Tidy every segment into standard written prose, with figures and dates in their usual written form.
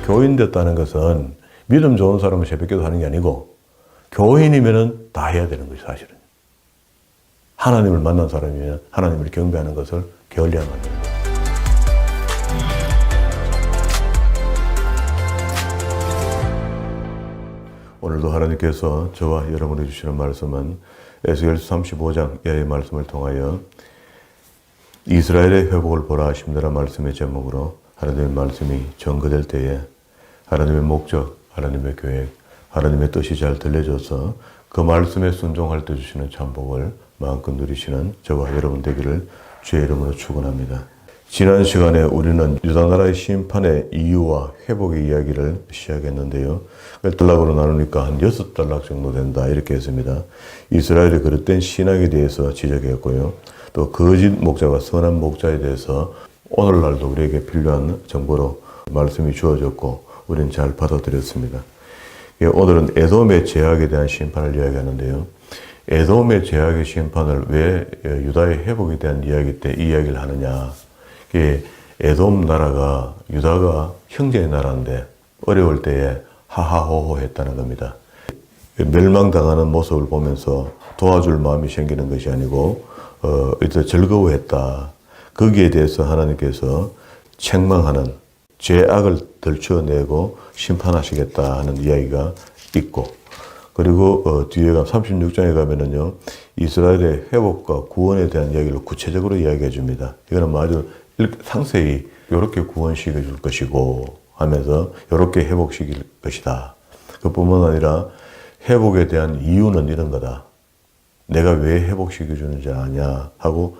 교인 됐다는 것은 믿음 좋은 사람은 새벽기도 하는 게 아니고 교인이면은 다 해야 되는 거죠, 사실은. 하나님을 만난 사람이면 하나님을 경배하는 것을 게을리하면 안 되는 거예요. 오늘도 하나님께서 저와 여러분에게 주시는 말씀은 에스겔서 35장의 말씀을 통하여 이스라엘의 회복을 보라 하십니다 말씀의 제목으로 하나님의 말씀이 전거될 때에 하나님의 목적, 하나님의 계획, 하나님의 뜻이 잘 들려져서 그 말씀에 순종할 때 주시는 참복을 마음껏 누리시는 저와 여러분 되기를 주의 이름으로 축원합니다. 지난 시간에 우리는 유다나라의 심판의 이유와 회복의 이야기를 시작했는데요. 단락으로 나누니까 한 6단락 정도 된다 이렇게 했습니다. 이스라엘의 그릇된 신앙에 대해서 지적했고요. 또 거짓 목자와 선한 목자에 대해서 오늘날도 우리에게 필요한 정보로 말씀이 주어졌고 우리는 잘 받아들였습니다. 오늘은 에돔의 제약에 대한 심판을 이야기하는데요. 에돔의 제약의 심판을 왜 유다의 회복에 대한 이야기 때 이 이야기를 하느냐. 에돔 나라가 유다가 형제의 나라인데 어려울 때에 하하호호 했다는 겁니다. 멸망당하는 모습을 보면서 도와줄 마음이 생기는 것이 아니고 이제 즐거워했다. 거기에 대해서 하나님께서 책망하는 죄악을 들춰내고 심판하시겠다 하는 이야기가 있고 그리고 뒤에 36장에 가면은요 이스라엘의 회복과 구원에 대한 이야기를 구체적으로 이야기해 줍니다. 이거는 아주 상세히 이렇게 구원시켜 줄 것이고 하면서 이렇게 회복시킬 것이다. 그뿐만 아니라 회복에 대한 이유는 이런 거다. 내가 왜 회복시켜 주는지 아냐 하고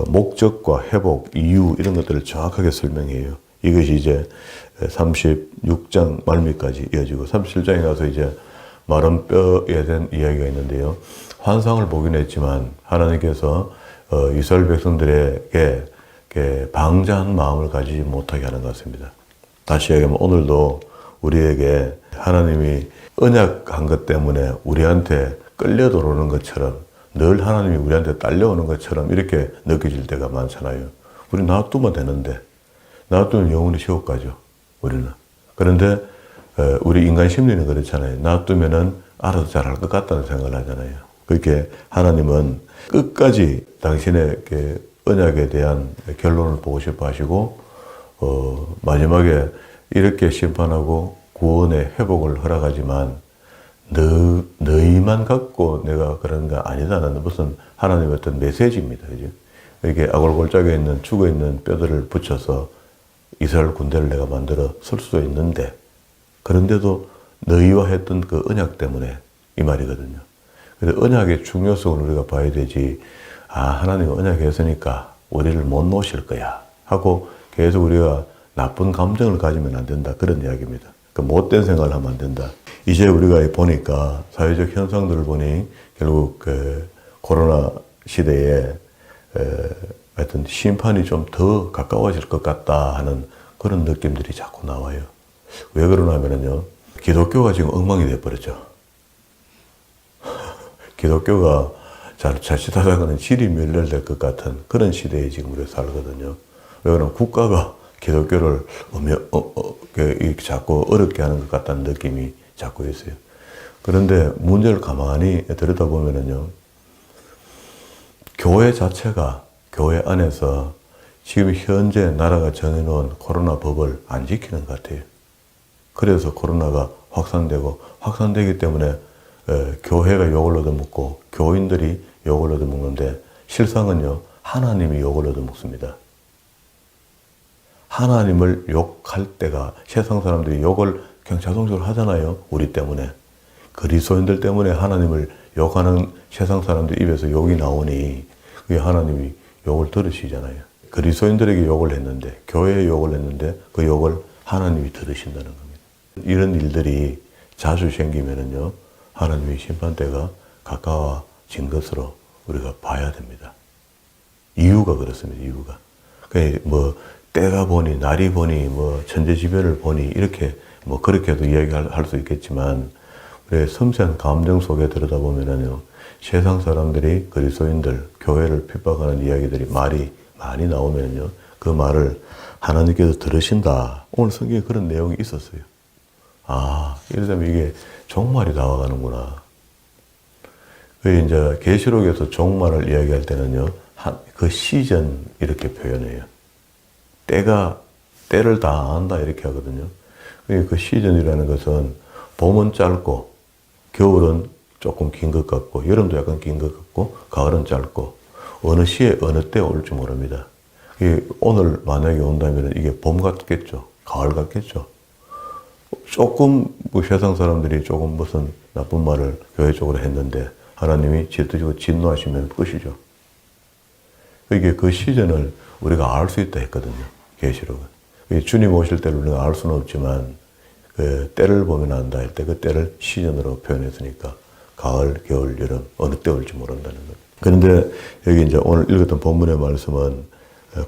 목적과 회복, 이유 이런 것들을 정확하게 설명해요. 이것이 이제 36장 말미까지 이어지고 37장에 가서 이제 마른 뼈에 대한 이야기가 있는데요. 환상을 보긴 했지만 하나님께서 이스라엘 백성들에게 방자한 마음을 가지지 못하게 하는 것 같습니다. 다시 얘기하면 오늘도 우리에게 하나님이 언약한 것 때문에 우리한테 끌려 들어오는 것처럼 늘 하나님이 우리한테 딸려오는 것처럼 이렇게 느껴질 때가 많잖아요. 우리 놔두면 되는데 놔두면 영원히 지옥 가죠. 우리는. 그런데 우리 인간 심리는 그렇잖아요. 놔두면은 알아서 잘할 것 같다는 생각을 하잖아요. 그렇게 하나님은 끝까지 당신의 언약에 대한 결론을 보고 싶어 하시고 마지막에 이렇게 심판하고 구원의 회복을 허락하지만 너희만 갖고 내가 그런 거 아니다는 무슨 하나님의 어떤 메시지입니다. 그죠? 이렇게 아골골짝에 있는 죽어있는 뼈들을 붙여서 이스라엘 군대를 내가 만들어 쓸 수도 있는데 그런데도 너희와 했던 그 언약 때문에 이 말이거든요. 그래서 언약의 중요성을 우리가 봐야 되지 하나님이 언약했으니까 우리를 못 놓으실 거야 하고 계속 우리가 나쁜 감정을 가지면 안 된다 그런 이야기입니다. 그 못된 생각을 하면 안 된다. 이제 우리가 보니까 사회적 현상들을 보니 결국 코로나 시대에 하여튼 심판이 좀 더 가까워질 것 같다 하는 그런 느낌들이 자꾸 나와요. 왜 그러냐면요. 기독교가 지금 엉망이 돼버렸죠. 기독교가 자칫하다가는 질이 멸렬될 것 같은 그런 시대에 지금 우리가 살거든요. 왜 그러면 국가가 기독교를 자꾸 어렵게 하는 것 같다는 느낌이 자꾸 있어요. 그런데 문제를 가만히 들여다보면요. 교회 자체가 교회 안에서 지금 현재 나라가 정해놓은 코로나 법을 안 지키는 것 같아요. 그래서 코로나가 확산되기 때문에 교회가 욕을 얻어먹고 교인들이 욕을 얻어먹는데 실상은요. 하나님이 욕을 얻어먹습니다. 하나님을 욕할 때가 세상 사람들이 욕을 그냥 자동적으로 하잖아요. 우리 때문에. 그리스도인들 때문에 하나님을 욕하는 세상 사람들 입에서 욕이 나오니 그게 하나님이 욕을 들으시잖아요. 그리스도인들에게 욕을 했는데 교회에 욕을 했는데 그 욕을 하나님이 들으신다는 겁니다. 이런 일들이 자주 생기면은요. 하나님의 심판대가 가까워진 것으로 우리가 봐야 됩니다. 이유가 그렇습니다. 이유가. 때가 보니 날이 보니 천재지변을 보니 이렇게 그렇게도 이야기할 수 있겠지만 우리의 섬세한 감정 속에 들여다보면은요. 세상 사람들이 그리스도인들 교회를 핍박하는 이야기들이 말이 많이 나오면요. 그 말을 하나님께서 들으신다. 오늘 성경에 그런 내용이 있었어요. 아, 이러자면 이게 종말이 다가가는구나. 그 이제 계시록에서 종말을 이야기할 때는요, 그 시즌 이렇게 표현해요. 때를 다 안다 이렇게 하거든요. 그 시즌이라는 것은 봄은 짧고 겨울은 조금 긴 것 같고 여름도 약간 긴 것 같고 가을은 짧고 어느 시에 어느 때 올지 모릅니다. 오늘 만약에 온다면 이게 봄 같겠죠. 가을 같겠죠. 조금 뭐 세상 사람들이 조금 무슨 나쁜 말을 교회 쪽으로 했는데 하나님이 질투지고 진노하시면 끝이죠. 이게 그 시즌을 우리가 알 수 있다 했거든요. 계시록은. 주님 오실 때를 우리가 알 수는 없지만 그 때를 보면 안다 할 때 그 때를 시즌으로 표현했으니까 가을, 겨울, 여름 어느 때 올지 모른다는 것. 그런데 여기 이제 오늘 읽었던 본문의 말씀은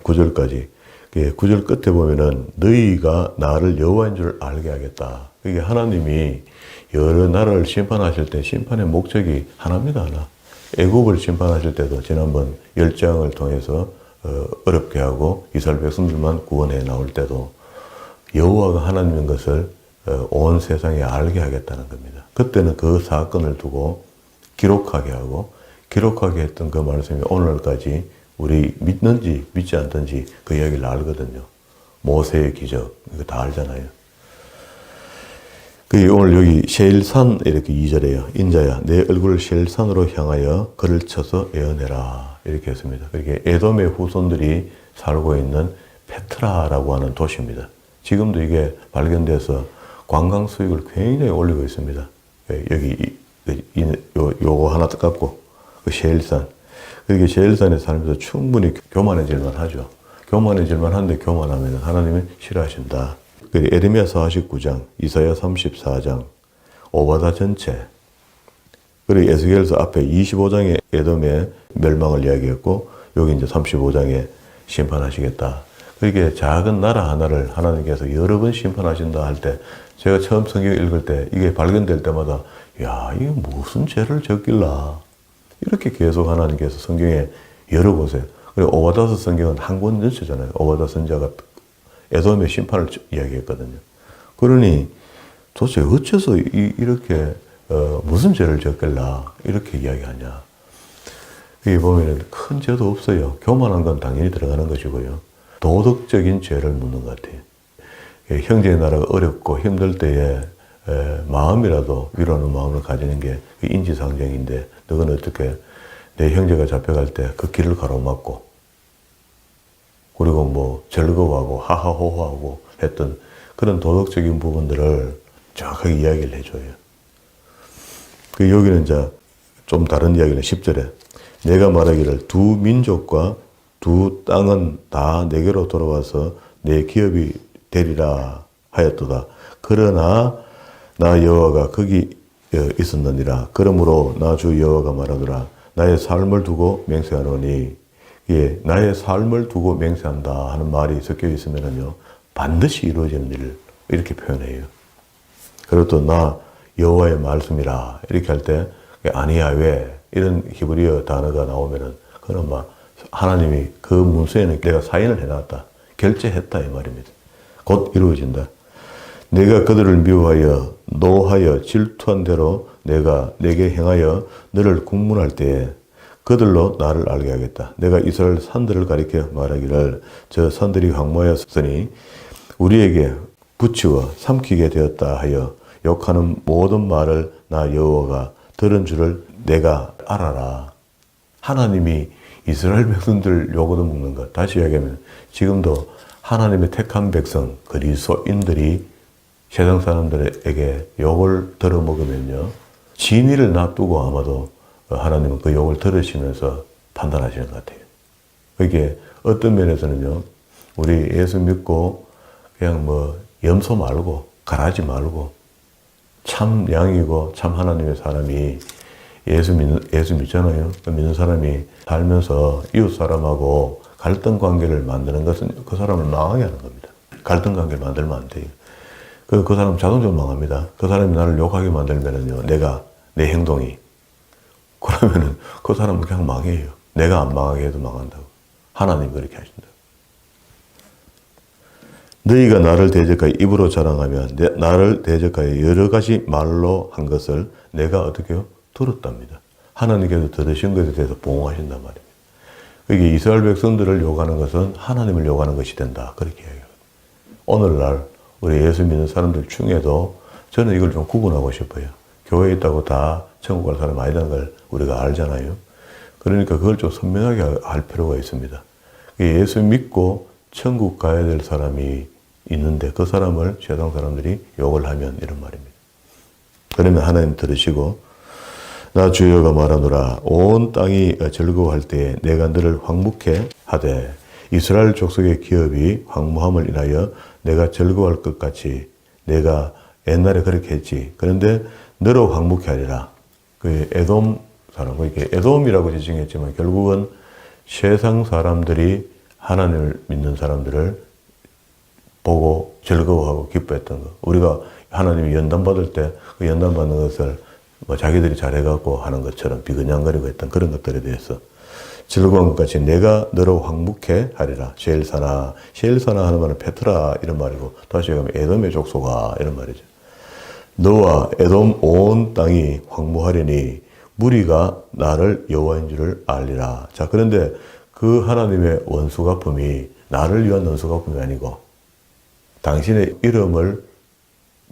9절까지 9절 끝에 보면은 너희가 나를 여호와인 줄 알게 하겠다. 이게 하나님이 여러 나라를 심판하실 때 심판의 목적이 하나입니다. 하나. 애굽을 심판하실 때도 지난번 열장을 통해서 어렵게 하고 이스라엘 백성들만 구원해 나올 때도 여호와가 하나님인 것을 온 세상에 알게 하겠다는 겁니다. 그때는 그 사건을 두고 기록하게 하고 기록하게 했던 그 말씀이 오늘까지 우리 믿는지 믿지 않든지 그 이야기를 알거든요. 모세의 기적 이거 다 알잖아요. 오늘 여기 셰일산 이렇게 2절에요. 인자야 내 얼굴을 셰일산으로 향하여 그를 쳐서 에어내라 이렇게 했습니다. 그렇게 에돔의 후손들이 살고 있는 페트라라고 하는 도시입니다. 지금도 이게 발견돼서 관광 수익을 굉장히 올리고 있습니다. 여기 요거 하나 갖고 그 셰일산. 그렇게 셰일산에 살면서 충분히 교만해질만 하죠. 교만해질만 한데 교만하면 하나님은 싫어하신다. 에레미야 49장, 이사야 34장, 오바다 전체, 그리고 에스겔서 앞에 25장에 에돔의 멸망을 이야기했고, 여기 이제 35장에 심판하시겠다. 그렇게 작은 나라 하나를 하나님께서 여러 번 심판하신다 할 때, 제가 처음 성경 읽을 때, 이게 발견될 때마다, 야, 이게 무슨 죄를 졌길라. 이렇게 계속 하나님께서 성경에 여러 곳에, 그리고 오바다서 성경은 한 권 전체잖아요. 오바다 선자가 에돔의 심판을 이야기했거든요. 그러니 도대체 어째서 이렇게 무슨 죄를 졌길라 이렇게 이야기하냐. 여기 보면 큰 죄도 없어요. 교만한 건 당연히 들어가는 것이고요. 도덕적인 죄를 묻는 것 같아요. 형제의 나라가 어렵고 힘들 때에 마음이라도 위로하는 마음을 가지는 게 인지상정인데 너는 어떻게 내 형제가 잡혀갈 때 그 길을 가로막고 그리고 뭐 즐거워하고 하하호호하고 했던 그런 도덕적인 부분들을 정확하게 이야기를 해줘요. 여기는 이제 좀 다른 이야기는 10절에 내가 말하기를 두 민족과 두 땅은 다 내게로 돌아와서 내 기업이 되리라 하였도다. 그러나 나 여호와가 거기 있었느니라. 그러므로 나 주 여호와가 말하더라. 나의 삶을 두고 맹세하노니 나의 삶을 두고 맹세한다 하는 말이 섞여 있으면요 반드시 이루어지는 일을 이렇게 표현해요. 그리고 또 나 여호와의 말씀이라 이렇게 할 때 아니야 왜 이런 히브리어 단어가 나오면은 그는 막 하나님이 그 문서에는 내가 사인을 해놨다 결제했다 이 말입니다. 곧 이루어진다. 내가 그들을 미워하여 노하여 질투한 대로 내가 내게 행하여 너를 국문할 때에 그들로 나를 알게 하겠다. 내가 이스라엘 산들을 가리켜 말하기를 저 산들이 황무하였으니 우리에게 붙이워 삼키게 되었다 하여 욕하는 모든 말을 나 여호와가 들은 줄을 내가 알아라. 하나님이 이스라엘 백성들 욕을 먹는 것. 다시 이야기하면 지금도 하나님의 택한 백성 그리스도인들이 세상 사람들에게 욕을 들어먹으면요 진리를 놔두고 아마도 하나님은 그 욕을 들으시면서 판단하시는 것 같아요. 그게 어떤 면에서는요, 우리 예수 믿고 그냥 뭐 염소 말고 가라지 말고 참 양이고 참 하나님의 사람이 예수 믿잖아요. 믿는 사람이 살면서 이웃 사람하고 갈등 관계를 만드는 것은 그 사람을 망하게 하는 겁니다. 갈등 관계를 만들면 안 돼요. 그 사람 자동적으로 망합니다. 그 사람이 나를 욕하게 만들면은요, 내 행동이 그러면은 그 사람은 그냥 망해요. 내가 안 망하게 해도 망한다고. 하나님 그렇게 하신다. 너희가 나를 대적하여 입으로 자랑하며 나를 대적하여 여러 가지 말로 한 것을 내가 어떻게 해요? 들었답니다. 하나님께서 들으신 것에 대해서 보응하신단 말입니다. 이게 이스라엘 백성들을 욕하는 것은 하나님을 욕하는 것이 된다. 그렇게 이야기해요. 오늘날 우리 예수 믿는 사람들 중에도 저는 이걸 좀 구분하고 싶어요. 교회에 있다고 다 천국 갈 사람 아니라는 걸 우리가 알잖아요. 그러니까 그걸 좀 선명하게 할 필요가 있습니다. 예수 믿고 천국 가야 될 사람이 있는데 그 사람을 세상 사람들이 욕을 하면 이런 말입니다. 그러면 하나님 들으시고 나 주여가 말하노라 온 땅이 즐거워할 때에 내가 너를 황무케 하되 이스라엘 족속의 기업이 황무함을 인하여 내가 즐거워할 것 같이 내가 옛날에 그렇게 했지. 그런데 너로 황무케 하리라. 그 에돔 사람, 이렇게 에돔이라고 지칭했지만 결국은 세상 사람들이 하나님을 믿는 사람들을 보고 즐거워하고 기뻐했던 거. 우리가 하나님이 연단 받을 때 그 연단 받는 것을 뭐 자기들이 잘해갖고 하는 것처럼 비그냥거리고 했던 그런 것들에 대해서 즐거운 것 같이 내가 너로 황무케 하리라. 셰일사나 하는 말은 페트라 이런 말이고 다시 얘기하면 에돔의 족속아 이런 말이죠. 너와 에돔 온 땅이 황무하리니 무리가 나를 여호와인 줄을 알리라. 자, 그런데 그 하나님의 원수갚음이 나를 위한 원수갚음이 아니고 당신의 이름을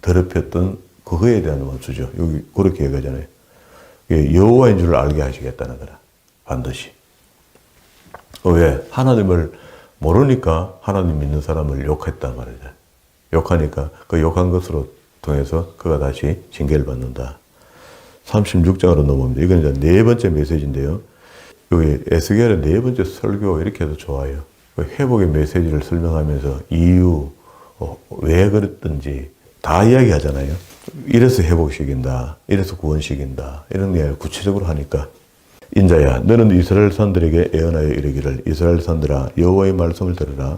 더럽혔던 그거에 대한 원수죠. 여기 그렇게 얘기하잖아요. 여호와인 줄을 알게 하시겠다는 거라. 반드시. 왜? 하나님을 모르니까 하나님 믿는 사람을 욕했단 말이죠. 욕하니까 그 욕한 것으로 통해서 그가 다시 징계를 받는다. 36장으로 넘어옵니다. 이건 이제 네 번째 메시지인데요. 여기 에스겔의 네 번째 설교 이렇게 해도 좋아요. 회복의 메시지를 설명하면서 이유, 왜 그랬든지 다 이야기하잖아요. 이래서 회복시킨다, 이래서 구원시킨다 이런 이야기를 구체적으로 하니까 인자야 너는 이스라엘 산들에게 예언하여 이르기를 이스라엘 산들아 여호와의 말씀을 들으라.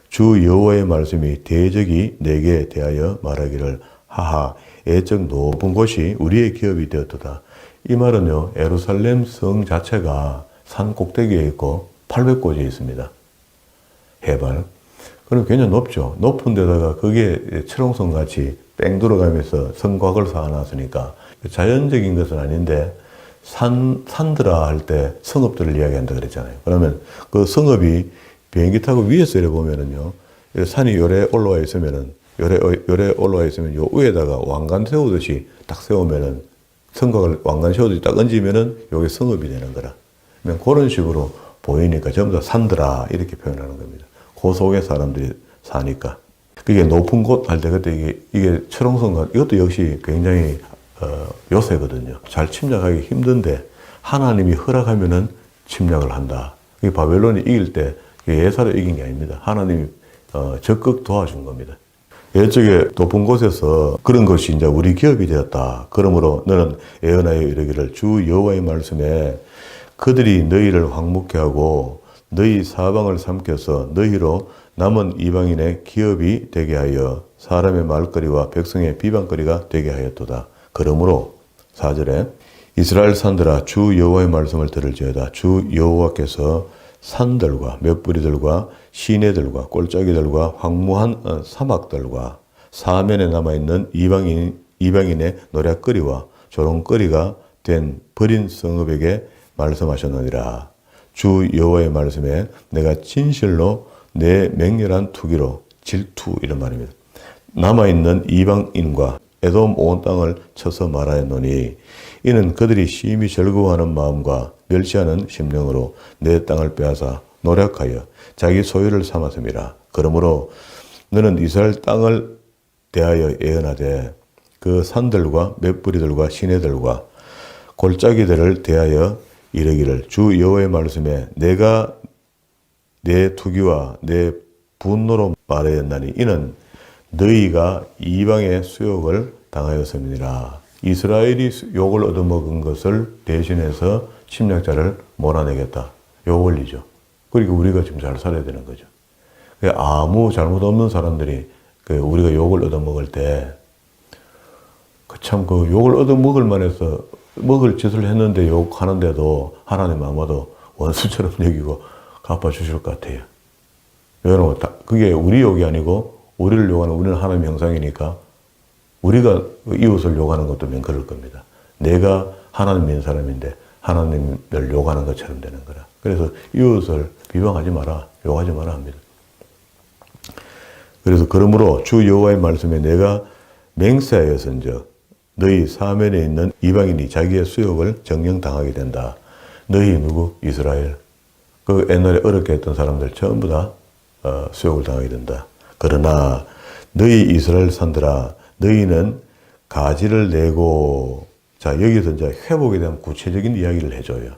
주 여호와의 말씀이 대적이 내게 대하여 말하기를 하하 애적 높은 곳이 우리의 기업이 되었도다. 이 말은요 예루살렘 성 자체가 산 꼭대기에 있고 800고지에 있습니다. 해발. 그럼 굉장히 높죠. 높은 데다가 그게 철옹성 같이 뺑 돌아가면서 성곽을 쌓아놨으니까 자연적인 것은 아닌데 산드라 할 때 성읍들을 이야기한다 그랬잖아요. 그러면 그 성읍이 비행기 타고 위에서 이래 보면은요 산이 요래 올라와 있으면은 요래 올라와 있으면 요 위에다가 왕관 세우듯이 딱 세우면은 성곽을 왕관 세우듯이 딱 얹으면은 요게 성읍이 되는 거라. 그러면 그런 식으로 보이니까 전부 다 산드라 이렇게 표현하는 겁니다. 그 속에 사람들이 사니까. 그게 높은 곳 할 때 그때 이게 철옹성 이것도 역시 굉장히 요새거든요. 잘 침략하기 힘든데 하나님이 허락하면은 침략을 한다. 이 바벨론이 이길 때 예사로 이긴 게 아닙니다. 하나님이 적극 도와준 겁니다. 이쪽에 높은 곳에서 그런 것이 이제 우리 기업이 되었다. 그러므로 너는 예언하여 이르기를 주 여호와의 말씀에 그들이 너희를 황무케 하고 너희 사방을 삼켜서 너희로 남은 이방인의 기업이 되게 하여 사람의 말거리와 백성의 비방거리가 되게 하였도다. 그러므로 4절에 이스라엘 산들아 주 여호와의 말씀을 들을지어다. 주 여호와께서 산들과 맷뿌리들과 시내들과 골짜기들과 황무한 사막들과 사면에 남아있는 이방인의 노략거리와 조롱거리가 된 버린 성읍에게 말씀하셨느니라. 주 여호와의 말씀에 내가 진실로 내 맹렬한 투기로 질투 이런 말입니다. 남아있는 이방인과 에돔 온 땅을 쳐서 말하였노니 이는 그들이 심히 즐거워하는 마음과 멸시하는 심령으로 내 땅을 빼앗아 노력하여 자기 소유를 삼았음이라. 그러므로 너는 이스라엘 땅을 대하여 예언하되 그 산들과 맷뿌리들과 시내들과 골짜기들을 대하여 이르기를 주 여호와의 말씀에 내가 내 투기와 내 분노로 말하였나니 이는 너희가 이방의 수욕을 당하였음이니라. 이스라엘이 욕을 얻어먹은 것을 대신해서 침략자를 몰아내겠다. 요 원리죠. 그러니까 우리가 지금 잘 살아야 되는 거죠. 아무 잘못 없는 사람들이 우리가 욕을 얻어먹을 때 참 그 욕을 얻어먹을 만해서 먹을 짓을 했는데 욕하는데도 하나님 아마도 원수처럼 여기고 갚아주실 것 같아요. 여러분, 그게 우리 욕이 아니고 우리를 욕하는, 우리는 하나님의 형상이니까 우리가 이웃을 욕하는 것도 그럴 겁니다. 내가 하나님 믿는 사람인데 하나님을 욕하는 것처럼 되는 거라. 그래서 이웃을 비방하지 마라, 욕하지 마라 합니다. 그래서 그러므로 주 여호와의 말씀에 내가 맹세하여선즉 너희 사면에 있는 이방인이 자기의 수욕을 정령당하게 된다. 너희 누구? 이스라엘. 그 옛날에 어렵게 했던 사람들 전부 다 수욕을 당하게 된다. 그러나 너희 이스라엘 산들아 너희는 가지를 내고, 자 여기서 이제 회복에 대한 구체적인 이야기를 해줘요.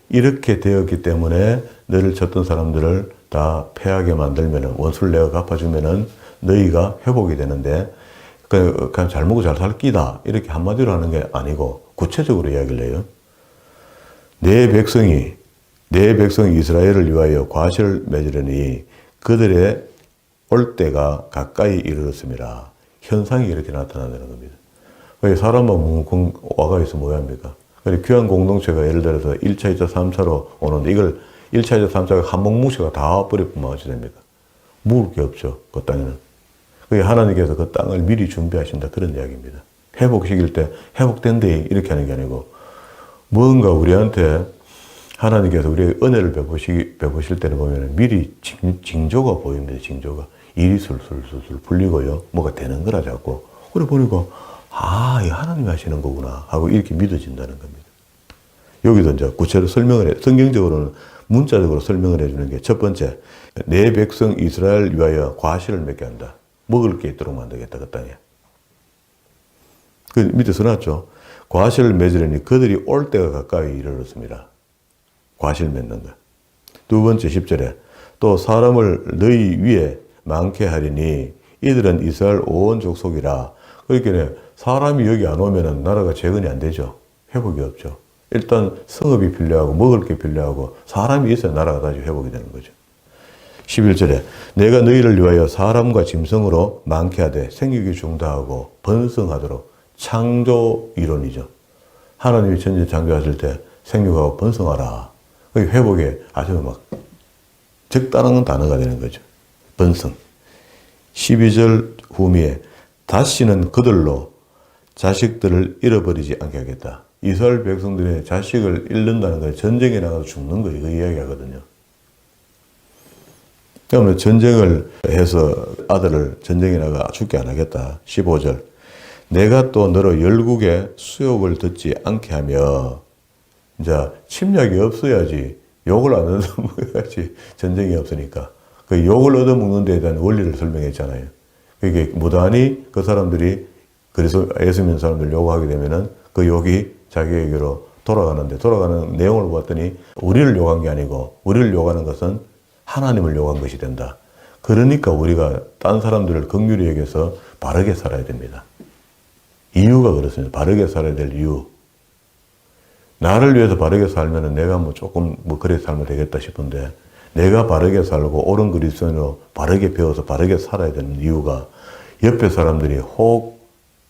이렇게 되었기 때문에 너를 쳤던 사람들을 다 패하게 만들면은, 원수를 내가 갚아주면은 너희가 회복이 되는데, 그냥 잘 먹고 잘 살 끼다 이렇게 한마디로 하는 게 아니고 구체적으로 이야기를 해요. 내 백성이 이스라엘을 위하여 과실을 맺으려니 그들의 올 때가 가까이 이르렀습니다. 현상이 이렇게 나타나는 겁니다. 사람만 와가 있어 뭐야 합니까? 귀한 공동체가 예를 들어서 1차, 2차, 3차로 오는데 이걸 1차, 2차, 3차가 한 몫뭉치가 다 버려보면 어찌 됩니까? 먹을 게 없죠. 그 땅에는. 하나님께서 그 땅을 미리 준비하신다. 그런 이야기입니다. 회복시킬 때 회복된대 이렇게 하는 게 아니고 뭔가 우리한테 하나님께서 우리에게 은혜를 베푸실 때는 보면 미리 징조가 보입니다. 징조가. 일이 술술술술 풀리고요. 뭐가 되는 거라 자꾸. 그래 보니까 이 하나님이 하시는 거구나 하고 이렇게 믿어진다는 겁니다. 여기도 이제 구체로 설명을 해. 성경적으로는 문자적으로 설명을 해주는 게 첫 번째, 내 백성 이스라엘 위하여 과실을 맺게 한다. 먹을 게 있도록 만들겠다, 그 땅에. 그 밑에 써놨죠. 과실을 맺으려니 그들이 올 때가 가까이 이르렀습니다. 과실 맺는 거. 두 번째 10절에 또 사람을 너희 위에 많게 하리니 이들은 이스라엘 온 족속이라. 그러니까 사람이 여기 안 오면은 나라가 재건이 안 되죠. 회복이 없죠. 일단 성읍이 필요하고 먹을 게 필요하고 사람이 있어야 나라가 다시 회복이 되는 거죠. 11절에 내가 너희를 위하여 사람과 짐승으로 많게 하되 생육이 중다하고 번성하도록 창조 이론이죠. 하나님이 천지 창조하실 때 생육하고 번성하라. 그게 회복에 아주 막 적당한 단어가 되는 거죠. 번성. 12절 후미에 다시는 그들로 자식들을 잃어버리지 않게 하겠다. 이스라엘 백성들의 자식을 잃는다는 건 전쟁에 나가서 죽는 거예요. 그 이야기하거든요. 그러면 전쟁을 해서 아들을 전쟁에 나가 죽게 안 하겠다. 15절. 내가 또 너로 열국의 수욕을 듣지 않게 하며, 이제 침략이 없어야지, 욕을 안 얻어먹어야지 전쟁이 없으니까. 그 욕을 얻어먹는 데에 대한 원리를 설명했잖아요. 그게 무단히 그 사람들이, 그래서 예수 믿는 사람들 욕하게 되면은 그 욕이 자기에게로 돌아가는데, 돌아가는 내용을 보았더니 우리를 욕한 게 아니고 우리를 욕하는 것은 하나님을 욕한 것이 된다. 그러니까 우리가 딴 사람들을 긍휼히 여겨서 바르게 살아야 됩니다. 이유가 그렇습니다. 바르게 살아야 될 이유. 나를 위해서 바르게 살면은 내가 뭐 조금 뭐 그래 살면 되겠다 싶은데, 내가 바르게 살고 옳은 그리스도인으로 바르게 배워서 바르게 살아야 되는 이유가 옆에 사람들이 혹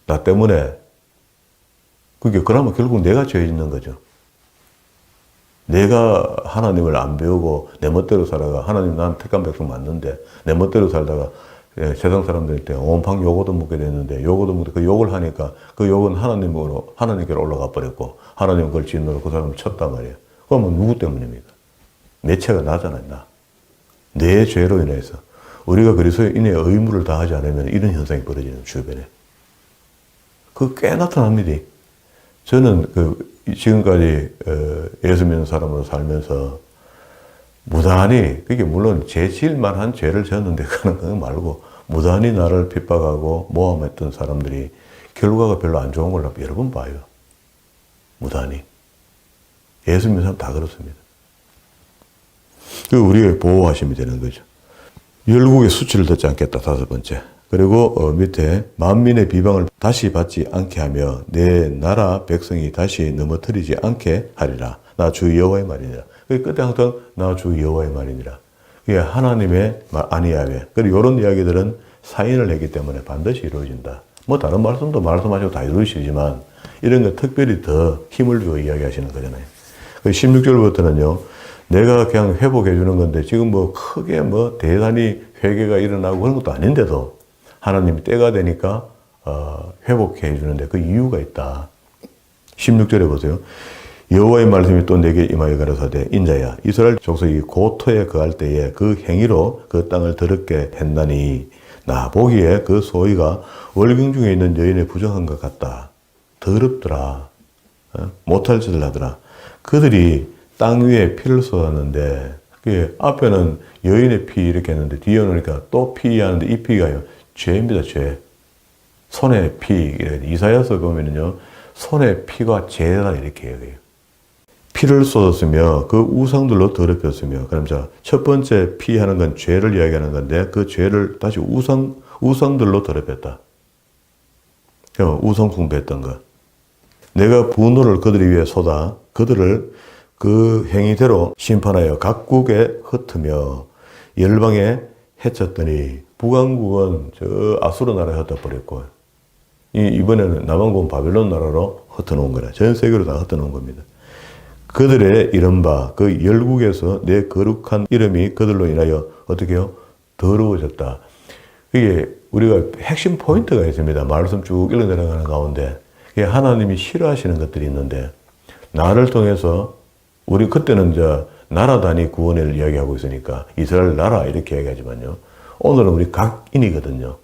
나 때문에, 그게 그러면 결국 내가 죄 짓는 거죠. 내가 하나님을 안 배우고 내 멋대로 살아가, 하나님 난 택한 백성 맞는데 내 멋대로 살다가 세상 사람들한테 온팡 요거도 묻게 됐는데, 요거도 묻게, 그 욕을 하니까 그 욕은 하나님께로 올라가 버렸고 하나님 그걸 짓노로 그 사람을 쳤단 말이에요. 그러면 누구 때문입니까? 내 죄가 나잖아요, 나. 내 죄로 인해서. 우리가 그리스도인의 의무를 다하지 않으면 이런 현상이 벌어지는 주변에. 그거 꽤 나타납니다. 저는 지금까지 예수 믿는 사람으로 살면서 무단히, 그게 물론 죄 지을 만한 죄를 졌는데 그런 거 말고 무단히 나를 핍박하고 모함했던 사람들이 결과가 별로 안 좋은 걸 여러 번 봐요. 무단히. 예수 믿는 사람 다 그렇습니다. 그 우리의 보호하심이 되는 거죠. 열국의 수치를 듣지 않겠다. 다섯 번째. 그리고 밑에 만민의 비방을 다시 받지 않게 하며 내 나라 백성이 다시 넘어뜨리지 않게 하리라. 나 주 여호와의 말이니라. 끝에 항상 나 주 여호와의 말이니라. 이게 하나님의 말 아니하며. 그리고 이런 이야기들은 사인을 했기 때문에 반드시 이루어진다. 뭐 다른 말씀도 말씀하시고 다 이루어지지만 이런 거 특별히 더 힘을 주어 이야기하시는 거잖아요. 16절부터는요. 내가 그냥 회복해 주는 건데 지금 뭐 크게 뭐 대단히 회개가 일어나고 그런 것도 아닌데도 하나님이 때가 되니까 회복해 주는데 그 이유가 있다. 16절에 보세요. 여호와의 말씀이 또 내게 임하여 가라사대 인자야 이스라엘 족속이 고토에 거할 때에 그 행위로 그 땅을 더럽게 했나니 나 보기에 그 소위가 월경 중에 있는 여인의 부정한 것 같다. 더럽더라. 못할 짓을 하더라. 그들이 땅 위에 피를 쏟았는데 그게 앞에는 여인의 피 이렇게 했는데 뒤에 오니까 또 피 하는데 이 피가요. 죄입니다. 죄. 손의 피. 이사야서 보면은요. 손의 피가 죄다 이렇게 해요. 피를 쏟았으며 그 우상들로 더럽혔으며 그럼 자, 첫 번째 피 하는 건 죄를 이야기하는 건데 그 죄를 다시 우상들로 더럽혔다. 우상 숭배했던 것. 내가 분노를 그들 위에 쏟아 그들을 그 행위대로 심판하여 각국에 흩으며 열방에 해쳤더니 북왕국은 저 아수르 나라에 흩어버렸고 이번에는 남왕국은 바벨론 나라로 흩어놓은 거라. 전 세계로 다 흩어놓은 겁니다. 그들의 이른바 그 열국에서 내 거룩한 이름이 그들로 인하여 어떻게 해요? 더러워졌다. 이게 우리가 핵심 포인트가 있습니다. 말씀 쭉 읽어 내려가는 가운데 이게 하나님이 싫어하시는 것들이 있는데 나를 통해서 우리 그때는 이제 나라 단위 구원을 이야기하고 있으니까 이스라엘 나라 이렇게 얘기하지만요. 오늘은 우리 각인이거든요.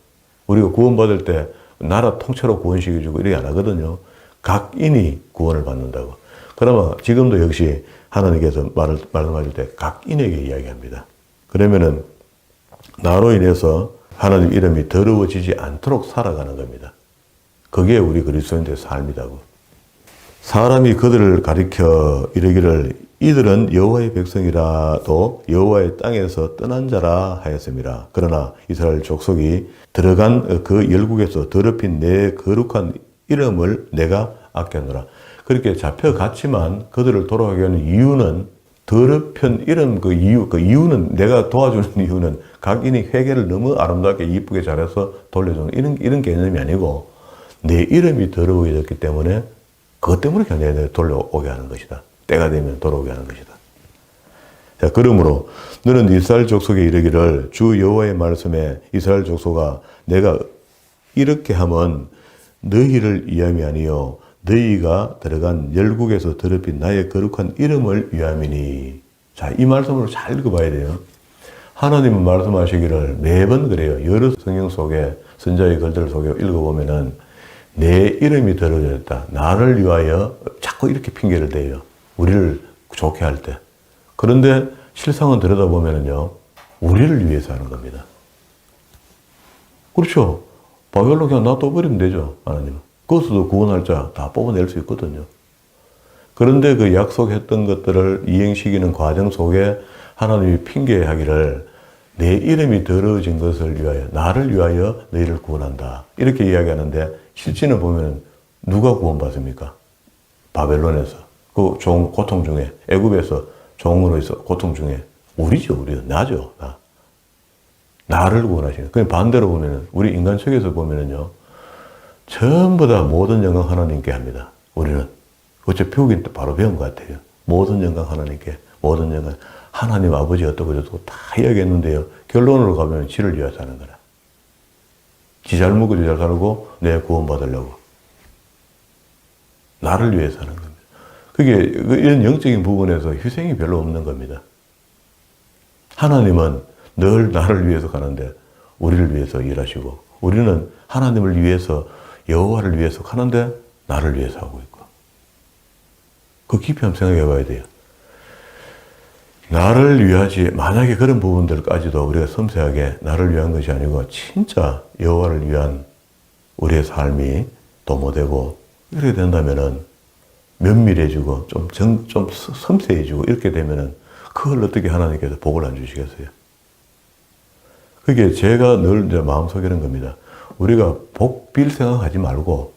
우리가 구원받을 때 나라 통째로 구원시켜주고 이렇게 안 하거든요. 각인이 구원을 받는다고. 그러면 지금도 역시 하나님께서 말씀하실 때 각인에게 이야기합니다. 그러면은 나로 인해서 하나님 이름이 더러워지지 않도록 살아가는 겁니다. 그게 우리 그리스도인들의 삶이라고. 사람이 그들을 가리켜 이르기를 이들은 여호와의 백성이라도 여호와의 땅에서 떠난 자라 하였음이라. 그러나 이스라엘 족속이 들어간 그 열국에서 더럽힌 내 거룩한 이름을 내가 아꼈노라. 그렇게 잡혀갔지만 그들을 돌아가게 하는 이유는 더럽힌 이름 그 이유는 내가 도와주는 이유는 각인이 회개를 너무 아름답게 이쁘게 잘해서 돌려주는 이런 개념이 아니고 내 이름이 더러워졌기 때문에 그것 때문에 그냥 내가 돌아오게 하는 것이다. 때가 되면 돌아오게 하는 것이다. 자, 그러므로 너는 이스라엘 족속에 이르기를 주 여호와의 말씀에 이스라엘 족속아 내가 이렇게 하면 너희를 위함이 아니요 너희가 들어간 열국에서 더럽힌 나의 거룩한 이름을 위함이니. 자, 이 말씀을 잘 읽어봐야 돼요. 하나님은 말씀하시기를 매번 그래요. 여러 성경 속에 선자의 글들 속에 읽어보면은 내 이름이 더러워졌다. 나를 위하여 자꾸 이렇게 핑계를 대요. 우리를 좋게 할 때. 그런데 실상은 들여다보면은요, 우리를 위해서 하는 겁니다. 그렇죠. 바벨론 그냥 놔둬버리면 되죠, 하나님은. 그것도 구원할 자 다 뽑아낼 수 있거든요. 그런데 그 약속했던 것들을 이행시키는 과정 속에 하나님이 핑계하기를 내 이름이 더러워진 것을 위하여, 나를 위하여 너희를 구원한다. 이렇게 이야기하는데 실제는 보면 누가 구원받습니까? 바벨론에서. 그 고통 중에, 애굽에서 종으로 있어 고통 중에 우리죠, 우리. 나죠, 나. 나를 구원하시는. 그냥 반대로 보면은, 우리 인간 측에서 보면은요, 전부 다 모든 영광 하나님께 합니다. 우리는. 어째 배우긴 바로 배운 것 같아요. 모든 영광 하나님께, 모든 영광. 하나님 아버지 어떻고 저떻고 다 이야기했는데요. 결론으로 가면 지를 위해서 하는 거라. 지 잘 먹고 지 잘 살고 내 구원 받으려고. 나를 위해서 하는 겁니다. 그게 이런 영적인 부분에서 희생이 별로 없는 겁니다. 하나님은 늘 나를 위해서 가는데 우리를 위해서 일하시고 우리는 하나님을 위해서 여호와를 위해서 가는데 나를 위해서 하고 있고. 그 깊이 한번 생각해 봐야 돼요. 나를 위하지, 만약에 그런 부분들까지도 우리가 섬세하게 나를 위한 것이 아니고 진짜 여호와를 위한 우리의 삶이 도모되고 이렇게 된다면은 면밀해지고 좀 섬세해지고 이렇게 되면은 그걸 어떻게 하나님께서 복을 안 주시겠어요? 그게 제가 늘 이제 마음속에 이런 겁니다. 우리가 복 빌 생각하지 말고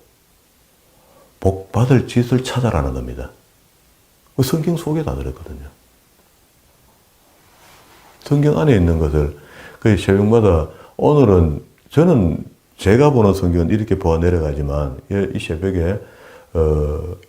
복 받을 짓을 찾아라는 겁니다. 그 성경 속에 다 들었거든요. 성경 안에 있는 것을 그 새벽마다 오늘은 저는 제가 보는 성경은 이렇게 보아 내려가지만 이 새벽에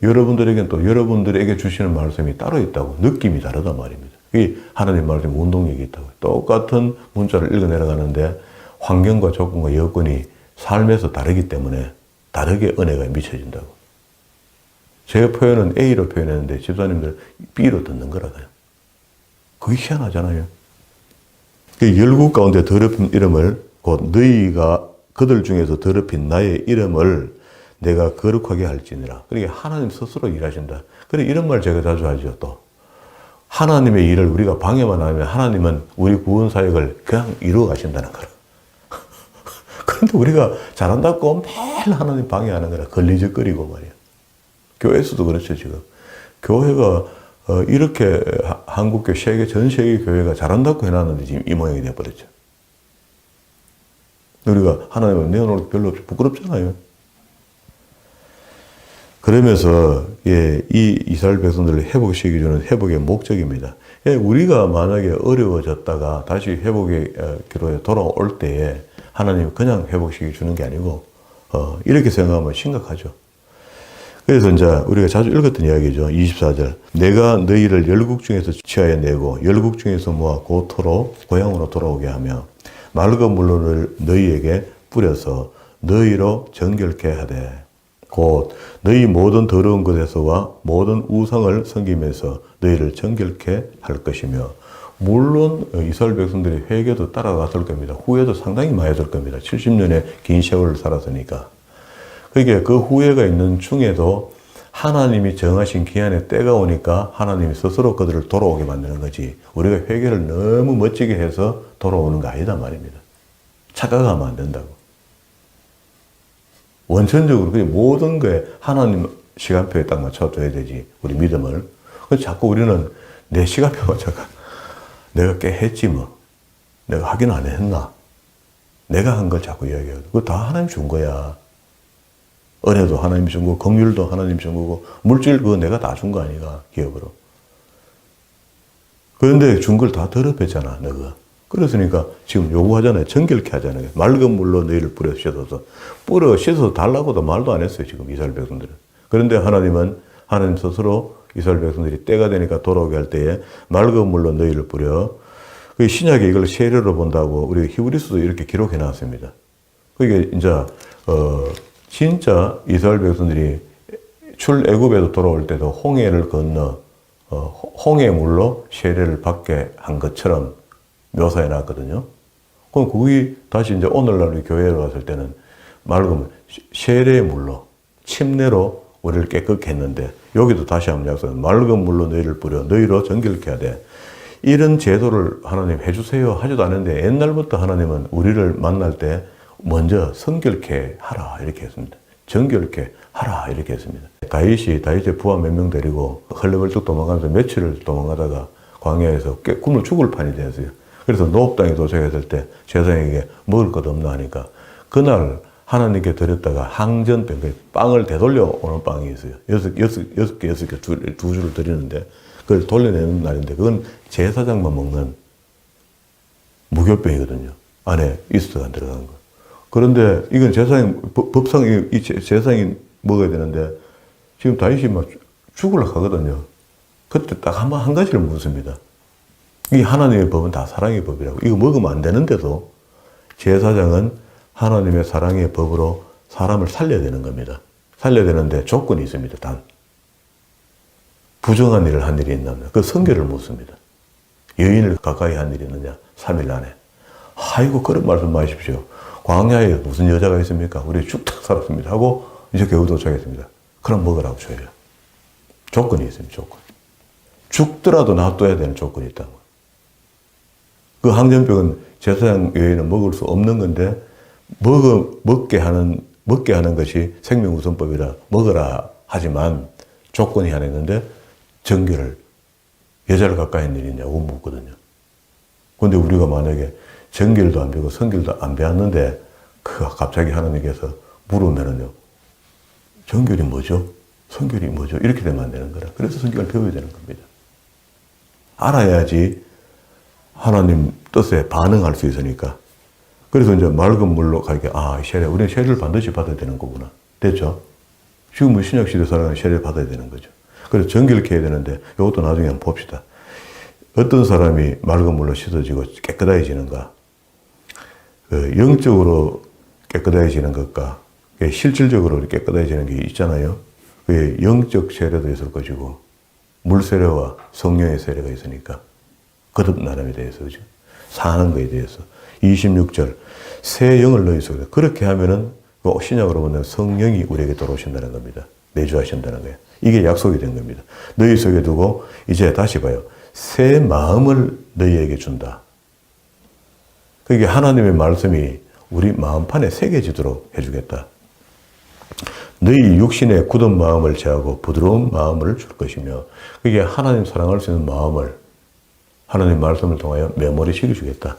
여러분들에게는 또 여러분들에게 주시는 말씀이 따로 있다고 느낌이 다르단 말입니다. 이 하나님 말씀 운동력이 있다고. 똑같은 문자를 읽어 내려가는데 환경과 조건과 여건이 삶에서 다르기 때문에 다르게 은혜가 미쳐진다고. 제 표현은 A로 표현했는데 집사님들 B로 듣는 거라고요. 그게 희한하잖아요. 그 열국 가운데 더럽힌 이름을 곧 너희가 그들 중에서 더럽힌 나의 이름을 내가 거룩하게 할지니라. 그러니까 하나님 스스로 일하신다. 그래 이런 말 제가 자주 하죠. 또 하나님의 일을 우리가 방해만 하면 하나님은 우리 구원 사역을 그냥 이루어 가신다는 거라. 그런데 우리가 잘한다고 매일 하나님 방해하는 거라. 걸리적거리고 말이야. 교회에서도 그렇죠 지금. 교회가 이렇게 한국교 세계 전 세계 교회가 잘한다고 해놨는데 지금 이 모양이 돼버렸죠. 우리가 하나님을 내어놓을 게 별로 없이 부끄럽잖아요. 그러면서 이 이스라엘 백성들을 회복시키기 주는 회복의 목적입니다. 우리가 만약에 어려워졌다가 다시 회복의 기로에 돌아올 때에 하나님이 그냥 회복시켜 주는 게 아니고 이렇게 생각하면 심각하죠. 그래서 이제 우리가 자주 읽었던 이야기죠. 24절. 내가 너희를 열국 중에서 취하여 내고 열국 중에서 모아 고토로 고향으로 돌아오게 하며 맑은 물로를 너희에게 뿌려서 너희로 정결케 하되 곧 너희 모든 더러운 것에서와 모든 우상을 섬기면서 너희를 정결케 할 것이며 물론 이스라엘 백성들이 회개도 따라갔을 겁니다. 후회도 상당히 많이 했을 겁니다. 70년의 긴 세월을 살았으니까. 그러니까 그 후회가 있는 중에도 하나님이 정하신 기한의 때가 오니까 하나님이 스스로 그들을 돌아오게 만드는 거지 우리가 회개를 너무 멋지게 해서 돌아오는 거 아니다 말입니다. 착각하면 안 된다고. 원천적으로 그냥 모든 거에 하나님 시간표에 딱 맞춰줘야 되지 우리 믿음을. 그래서 자꾸 우리는 내 시간표 맞춰가 내가 꽤 했지 뭐 내가 하긴 안 했나 내가 한 걸 자꾸 이야기하고 그거 다 하나님 준 거야. 은혜도 하나님 준 거고 긍휼도 하나님 준 거고 물질 그거 내가 다 준 거 아니가 기업으로. 그런데 준 걸 다 더럽혔잖아 너가. 그랬으니까 지금 요구하잖아요. 정결케 하잖아요. 맑은 물로 너희를 뿌려 씻어서. 뿌려 씻어서 달라고도 말도 안 했어요. 지금 이스라엘 백성들은. 그런데 하나님은 하나님 스스로 이스라엘 백성들이 때가 되니까 돌아오게 할 때에 맑은 물로 너희를 뿌려. 그 신약에 이걸 세례로 본다고 우리 히브리서도 이렇게 기록해 놨습니다. 그게 이제 진짜 이스라엘 백성들이 출애굽에도 돌아올 때도 홍해를 건너 홍해물로 세례를 받게 한 것처럼 묘사해 놨거든요. 그럼 그게 다시 이제 오늘날 우리 교회에 왔을 때는 맑은 세례물로 침례로 우리를 깨끗게 했는데 여기도 다시 한번 약속해 맑은 물로 너희를 뿌려 너희로 정결케 하되 이런 제도를 하나님 해주세요 하지도 않았는데 옛날부터 하나님은 우리를 만날 때 먼저 성결케 하라 이렇게 했습니다. 정결케 하라 이렇게 했습니다. 다윗의 부하 몇 명 데리고 헐레벌떡 도망가면서 며칠을 도망가다가 광야에서 굶어 죽을 판이 되었어요. 그래서 노업 땅에 도착했을 때 제사장에게 먹을 것 없나 하니까 그날 하나님께 드렸다가 항전병, 빵을 되돌려 오는 빵이 있어요. 여섯 개 두 줄을 드리는데 그걸 돌려내는 날인데 그건 제사장만 먹는 무교병이거든요. 안에 이스트가 안 들어간 거. 그런데 이건 법상 이 제사장이 먹어야 되는데 지금 다윗이 막 죽으려고 하거든요. 그때 딱 한 가지를 묻습니다. 이 하나님의 법은 다 사랑의 법이라고. 이거 먹으면 안 되는데도 제사장은 하나님의 사랑의 법으로 사람을 살려야 되는 겁니다. 살려야 되는데 조건이 있습니다. 단. 부정한 일을 한 일이 있나? 그 성결을 묻습니다. 여인을 가까이 한 일이 있느냐? 3일 안에. 아이고 그런 말씀 마십시오. 광야에 무슨 여자가 있습니까? 우리 죽다 살았습니다. 하고 이제 겨우 도착했습니다. 그럼 먹으라고 줘요. 조건이 있습니다. 조건. 죽더라도 놔둬야 되는 조건이 있다고. 그 항전병은 제사장 여인은 먹을 수 없는 건데 먹게 하는 것이 생명우선법이라 먹으라 하지만 조건이 하나 있는데 정결을 여자를 가까이 한 일이 있냐고 묻거든요. 그런데 우리가 만약에 정결도 안 배우고 성결도 안 배웠는데 그 갑자기 하나님께서 물으면은요. 정결이 뭐죠? 성결이 뭐죠? 이렇게 되면 안 되는 거라. 그래서 성결을 배워야 되는 겁니다. 알아야지 하나님 뜻에 반응할 수 있으니까. 그래서 이제 맑은 물로 가게 우리는 세례를 반드시 받아야 되는 거구나. 됐죠? 지금은 신약시대 살아가는 세례를 받아야 되는 거죠. 그래서 정결케 해야 되는데 이것도 나중에 한번 봅시다. 어떤 사람이 맑은 물로 씻어지고 깨끗해지는가? 영적으로 깨끗해지는 것과 실질적으로 깨끗해지는 게 있잖아요. 그게 영적 세례도 있을 것이고 물 세례와 성령의 세례가 있으니까 거듭나름에 대해서 그죠? 사는 거에 대해서 26절 새 영을 너희 속에 그렇게 하면은 신약으로 보면 성령이 우리에게 들어오신다는 겁니다. 내주하신다는 거예요. 이게 약속이 된 겁니다. 너희 속에 두고 이제 다시 봐요. 새 마음을 너희에게 준다. 그게 하나님의 말씀이 우리 마음판에 새겨지도록 해주겠다. 너희 육신의 굳은 마음을 제하고 부드러운 마음을 줄 것이며 그게 하나님 사랑할 수 있는 마음을 하나님 말씀을 통하여 메모리 시켜주겠다.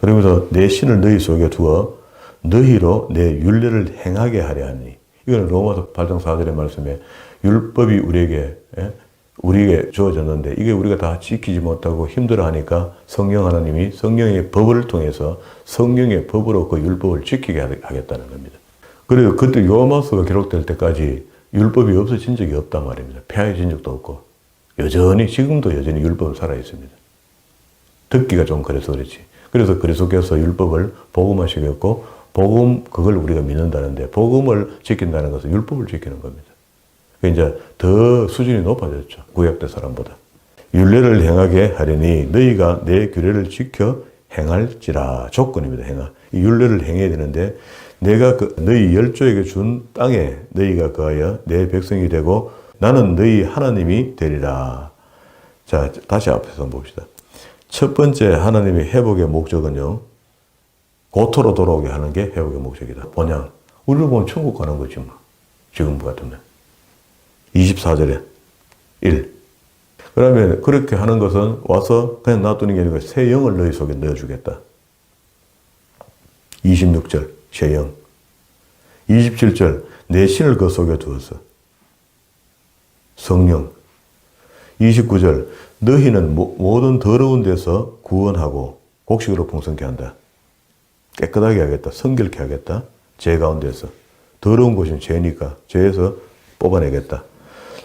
그러면서 내 신을 너희 속에 두어 너희로 내 율례를 행하게 하려 하니 이거는 로마서 8장 4절의 말씀에 율법이 우리에게 주어졌는데 이게 우리가 다 지키지 못하고 힘들어하니까 성령 하나님이 성령의 법을 통해서 성령의 법으로 그 율법을 지키게 하겠다는 겁니다. 그리고 그때 요한마서가 기록될 때까지 율법이 없어진 적이 없단 말입니다. 폐하해진 적도 없고 지금도 여전히 율법은 살아있습니다. 듣기가 좀 그래서 그렇지. 그래서 그리스도께서 율법을 복음화시켰고 복음 그걸 우리가 믿는다는데 복음을 지킨다는 것은 율법을 지키는 겁니다. 이제 더 수준이 높아졌죠. 구약 때 사람보다. 율례를 행하게 하려니 너희가 내 규례를 지켜 행할지라 조건입니다. 이 율례를 행해야 되는데 내가 너희 열조에게 준 땅에 너희가 거하여 내 백성이 되고 나는 너희 하나님이 되리라. 자, 다시 앞에서 한번 봅시다. 첫 번째 하나님의 회복의 목적은요. 고토로 돌아오게 하는 게 회복의 목적이다. 본향. 우리를 보면 천국 가는 거지 뭐. 지금 같으면. 24절에 1. 그러면 그렇게 하는 것은 와서 그냥 놔두는 게 아니고 새 영을 너희 속에 넣어주겠다. 26절 새 영. 27절 내 신을 그 속에 두었어. 성령. 29절 너희는 모든 더러운 데서 구원하고 곡식으로 풍성케 한다. 깨끗하게 하겠다. 성결케 하겠다. 죄 가운데서. 더러운 곳은 죄니까 죄에서 뽑아내겠다.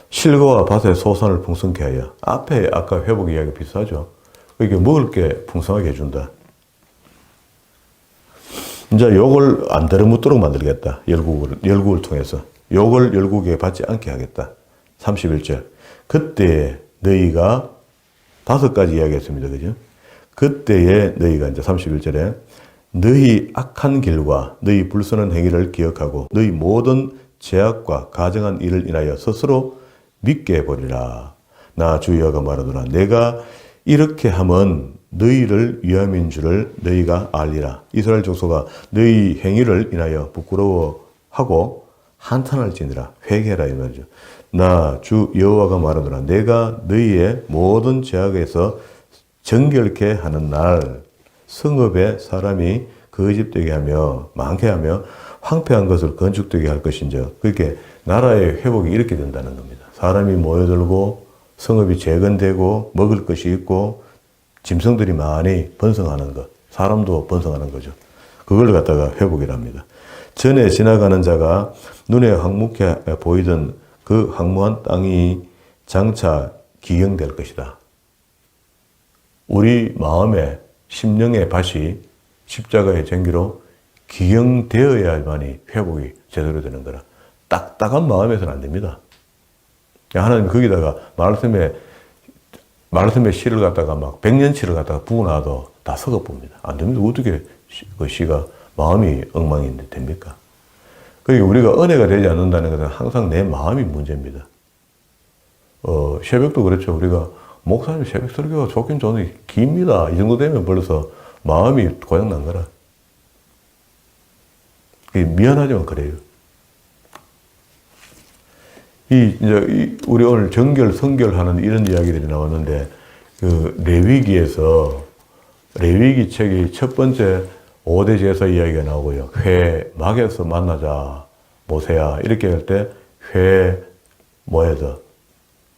실과와 밭의 소산을 풍성케 하여. 앞에 아까 회복 이야기 비슷하죠. 이렇게 먹을 게 풍성하게 해준다. 이제 욕을 안 들어묻도록 만들겠다. 열국을 통해서. 욕을 열국에 받지 않게 하겠다. 31절. 그때 너희가 5가지 이야기했습니다. 그죠? 그때에 너희가 이제 31절에 너희 악한 길과 너희 불선한 행위를 기억하고 너희 모든 죄악과 가정한 일을 인하여 스스로 믿게 해보리라. 나 주 여호와가 말하노라. 내가 이렇게 하면 너희를 위함인 줄을 너희가 알리라. 이스라엘 족속아 너희 행위를 인하여 부끄러워하고 한탄할지니라. 회개하라 이 말이죠. 나 주 여호와가 말하노라. 내가 너희의 모든 죄악에서 정결케 하는 날 성읍에 사람이 거짓되게 하며 많게 하며 황폐한 것을 건축되게 할 것인즉 그렇게 나라의 회복이 이렇게 된다는 겁니다. 사람이 모여들고 성읍이 재건되고 먹을 것이 있고 짐승들이 많이 번성하는 것, 사람도 번성하는 거죠. 그걸 갖다가 회복이랍니다. 전에 지나가는 자가 눈에 황무케 보이던 그 황무한 땅이 장차 기경될 것이다. 우리 마음의 심령의 밭이 십자가의 전기로 기경되어야만이 회복이 제대로 되는 거라. 딱딱한 마음에서는 안 됩니다. 하나님 거기다가 말씀의 씨를 갖다가 막 100년치를 갖다가 부어놔도 다 썩어봅니다. 안 됩니다. 어떻게 그 씨가 마음이 엉망인데 됩니까? 그러니까 우리가 은혜가 되지 않는다는 것은 항상 내 마음이 문제입니다. 새벽도 그렇죠. 우리가 목사님 새벽 설교가 좋긴 좋은데 깁니다. 이 정도 되면 벌써 마음이 고장난 거라. 미안하지만 그래요. 우리 오늘 정결, 성결하는 이런 이야기들이 나왔는데, 레위기에서, 레위기 책이 첫 번째 5대 제사 이야기가 나오고요. 막에서 만나자, 모세야. 이렇게 할 때, 뭐해서,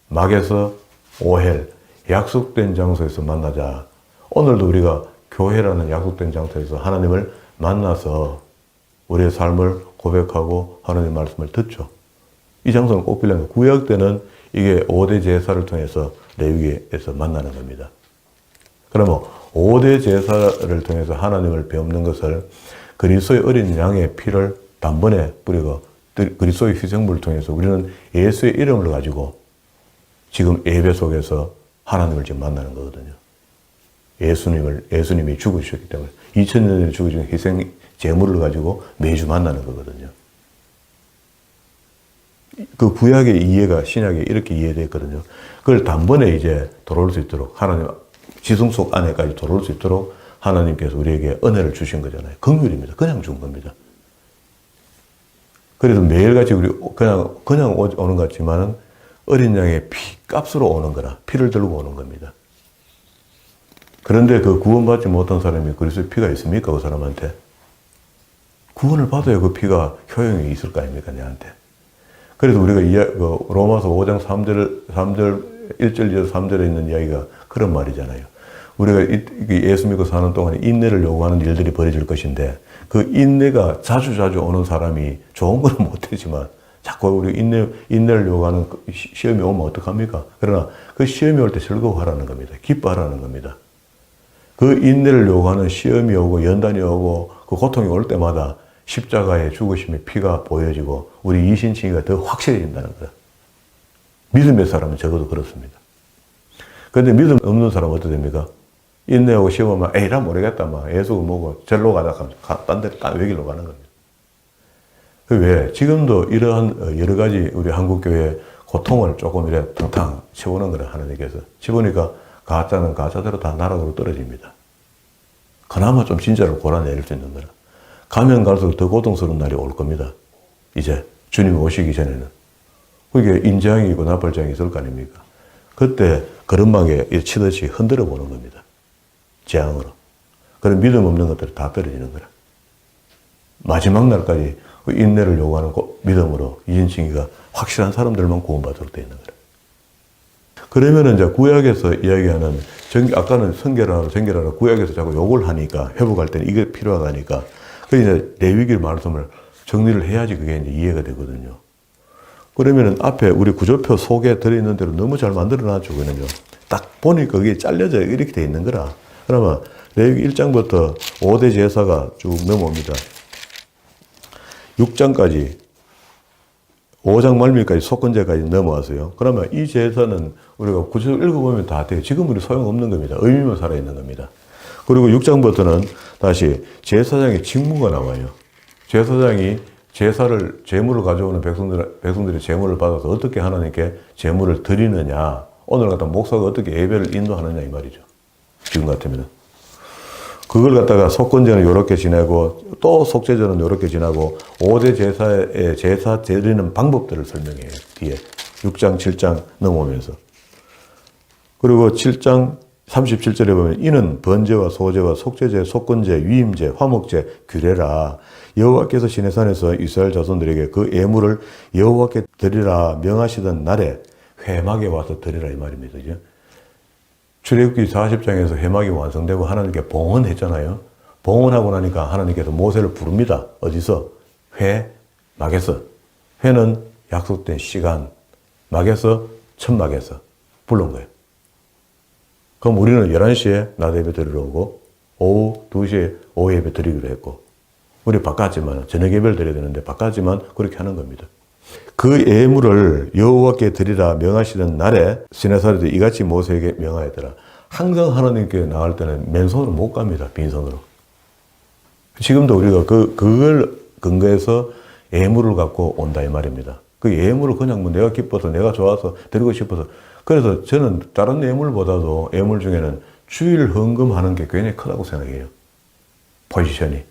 막에서 오헬, 약속된 장소에서 만나자. 오늘도 우리가 교회라는 약속된 장소에서 하나님을 만나서 우리의 삶을 고백하고 하나님의 말씀을 듣죠. 이 장소는 꼭 필요한 거예요. 구약 때는 이게 5대 제사를 통해서 레위기에서 만나는 겁니다. 그러면 5대 제사를 통해서 하나님을 배우는 것을 그리스도의 어린 양의 피를 단번에 뿌리고 그리스도의 희생물을 통해서 우리는 예수의 이름을 가지고 지금 예배 속에서 하나님을 지금 만나는 거거든요. 예수님이 죽으셨기 때문에 2000년 전에 죽으신 희생 제물을 가지고 매주 만나는 거거든요. 그 구약의 이해가 신약에 이렇게 이해됐거든요. 그걸 단번에 이제 돌아올 수 있도록 하나님 지성 속 안에까지 돌아올 수 있도록 하나님께서 우리에게 은혜를 주신 거잖아요. 긍휼입니다. 그냥 준 겁니다. 그래서 매일같이 우리 그냥 오는 것 같지만은 어린 양의 피 값으로 오는 거라 피를 들고 오는 겁니다. 그런데 그 구원받지 못한 사람이 그리스도의 피가 있습니까? 그 사람한테 구원을 받아야 그 피가 효용이 있을 거 아닙니까? 내한테. 그래서 우리가 로마서 5장 3절 1절, 2절, 3절에 있는 이야기가 그런 말이잖아요. 우리가 예수 믿고 사는 동안에 인내를 요구하는 일들이 벌어질 것인데 그 인내가 자주 오는 사람이 좋은 건 못되지만 자꾸 우리 인내를 요구하는 시험이 오면 어떡합니까? 그러나 그 시험이 올 때 즐거워하라는 겁니다. 기뻐하라는 겁니다. 그 인내를 요구하는 시험이 오고 연단이 오고 그 고통이 올 때마다 십자가의 죽으심의 피가 보여지고 우리 이신칭의가 더 확실해진다는 거예요. 믿음의 사람은 적어도 그렇습니다. 그런데 믿음 없는 사람은 어떻게 됩니까? 인내하고 시험하면 에이 나 모르겠다 막 예수가 뭐고 절로 가다 딴 데 외길로 가는 겁니다. 왜? 지금도 이러한 여러 가지 우리 한국교회 고통을 조금 이래 탕탕 치우는 거를 하나님께서 치우니까 가짜는 가짜대로 다 나락으로 떨어집니다. 그나마 좀 진짜를 골라낼 수 있는 거라. 가면 갈수록 더 고통스러운 날이 올 겁니다. 이제 주님 오시기 전에는. 그게 인재앙이 있고 나팔장이 있을 거 아닙니까? 그때 거름망에 치듯이 흔들어 보는 겁니다. 재앙으로. 그런 믿음 없는 것들이 다 떨어지는 거라. 마지막 날까지 그 인내를 요구하는 믿음으로 이인칭의가 확실한 사람들만 구원받도록 되어 있는 거라. 그러면은 이제 구약에서 이야기하는 아까는 성결하라 구약에서 자꾸 욕을 하니까 회복할 때는 이게 필요하다니까. 그래서 이제 레위기 말씀을 정리를 해야지 그게 이제 이해가 되거든요. 그러면은 앞에 우리 구조표 속에 들어있는 대로 너무 잘 만들어놨죠. 그거는요. 딱 보니까 그게 잘려져 이렇게 돼 있는 거라. 그러면 레위기 1장부터 5대 제사가 쭉 넘어옵니다. 6장까지 5장 말미까지 속건제까지 넘어왔어요. 그러면 이 제사는 우리가 구체적으로 읽어보면 다 돼요. 지금 우리 소용없는 겁니다. 의미만 살아있는 겁니다. 그리고 6장부터는 다시 제사장의 직무가 나와요. 제사장이 제물을 가져오는 백성들의 제물을 받아서 어떻게 하나님께 제물을 드리느냐. 오늘 같은 목사가 어떻게 예배를 인도하느냐 이 말이죠. 지금 같으면은. 그걸 갖다가 속건제는 이렇게 지내고 또 속죄제는 이렇게 지나고 5대 제사의 제사 드리는 방법들을 설명해요. 뒤에 6장 7장 넘어오면서. 그리고 7장 37절에 보면 이는 번제와 소제와 속죄제, 속건제, 위임제, 화목제, 규례라. 여호와께서 시내산에서 이스라엘 자손들에게 그 예물을 여호와께 드리라 명하시던 날에 회막에 와서 드리라 이 말입니다. 그죠? 출애굽기 40장에서 회막이 완성되고 하나님께 봉헌했잖아요. 봉헌하고 나니까 하나님께서 모세를 부릅니다. 어디서? 회막에서. 회는 약속된 시간, 막에서 천막에서 부른 거예요. 그럼 우리는 11시에 낮 예배 드리러 오고 오후 2시에 오후 예배 드리기로 했고 우리 바꿨지만 저녁 예배를 드려야 되는데 바꿨지만 그렇게 하는 겁니다. 그 예물을 여호와께 드리라 명하시는 날에 시내산에서 이같이 모세에게 명하였더라. 항상 하나님께 나갈 때는 맨손으로 못 갑니다. 빈손으로. 지금도 우리가 그걸 근거해서 예물을 갖고 온다 이 말입니다. 그 예물을 그냥 뭐 내가 기뻐서 내가 좋아서 드리고 싶어서 그래서 저는 다른 예물보다도 예물 중에는 주일 헌금하는 게 굉장히 크다고 생각해요. 포지션이.